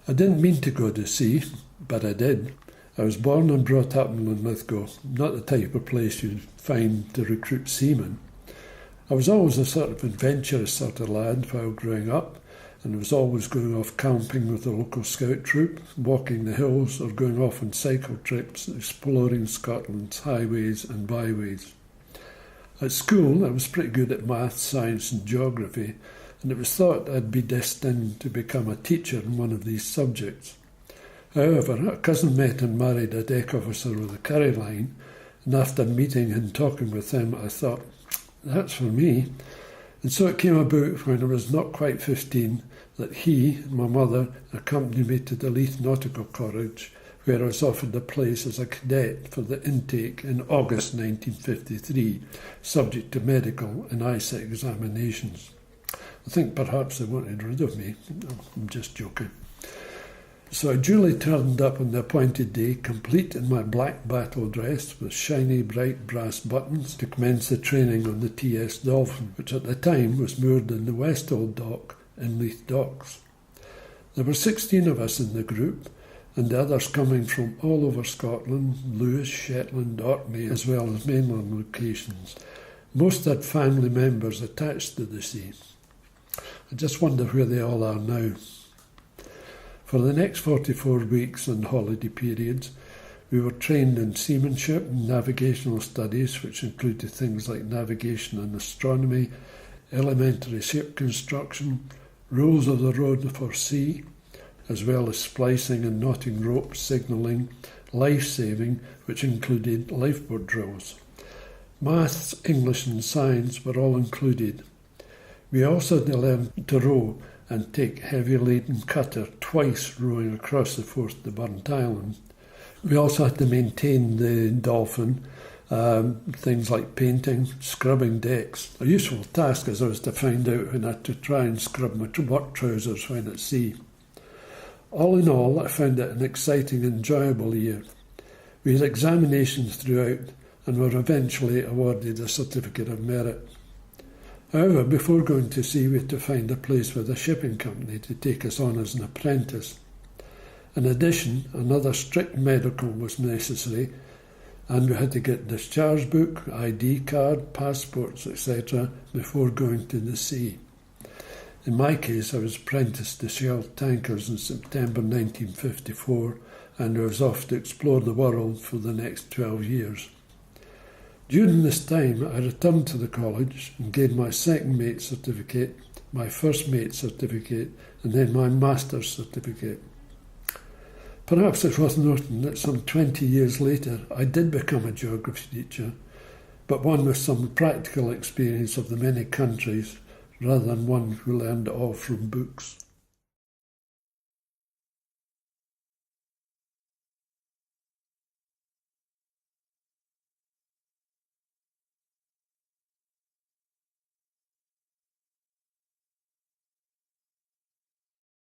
I didn't mean to go to sea, but I did. I was born and brought up in Linlithgow, not the type of place you'd find to recruit seamen. I was always a sort of adventurous sort of lad while growing up, and was always going off camping with the local scout troop, walking the hills or going off on cycle trips, exploring Scotland's highways and byways. At school, I was pretty good at maths, science and geography, and it was thought I'd be destined to become a teacher in one of these subjects. However, a cousin met and married a deck officer with a Curry line, and after meeting and talking with him, I thought, that's for me. And so it came about when I was not quite 15 that he and my mother accompanied me to the Leith Nautical College, where I was offered a place as a cadet for the intake in August 1953, subject to medical and eyesight examinations. I think perhaps they wanted rid of me. I'm just joking. So I duly turned up on the appointed day, complete in my black battle dress with shiny bright brass buttons, to commence the training on the TS Dolphin, which at the time was moored in the West Old Dock in Leith Docks. There were 16 of us in the group, and the others coming from all over Scotland, Lewis, Shetland, Orkney, as well as mainland locations. Most had family members attached to the sea. I just wonder where they all are now. For the next 44 weeks and holiday periods, we were trained in seamanship and navigational studies, which included things like navigation and astronomy, elementary ship construction, rules of the road for sea, as well as splicing and knotting ropes, signalling, life-saving, which included lifeboat drills. Maths, English and science were all included. We also learned to row and take heavy-laden cutter twice rowing across the Forth to Burnt Island. We also had to maintain the Dolphin, things like painting, scrubbing decks. A useful task, as I was to find out when I had to try and scrub my work trousers when at sea. All in all, I found it an exciting, enjoyable year. We had examinations throughout and were eventually awarded a Certificate of Merit. However, before going to sea, we had to find a place with a shipping company to take us on as an apprentice. In addition, another strict medical was necessary, and we had to get discharge book, ID card, passports, etc. before going to the sea. In my case, I was apprenticed to Shell tankers in September 1954, and I was off to explore the world for the next 12 years. During this time, I returned to the college and gained my second mate certificate, my first mate certificate, and then my master's certificate. Perhaps it's worth noting that some 20 years later, I did become a geography teacher, but one with some practical experience of the many countries, rather than one who learned it all from books.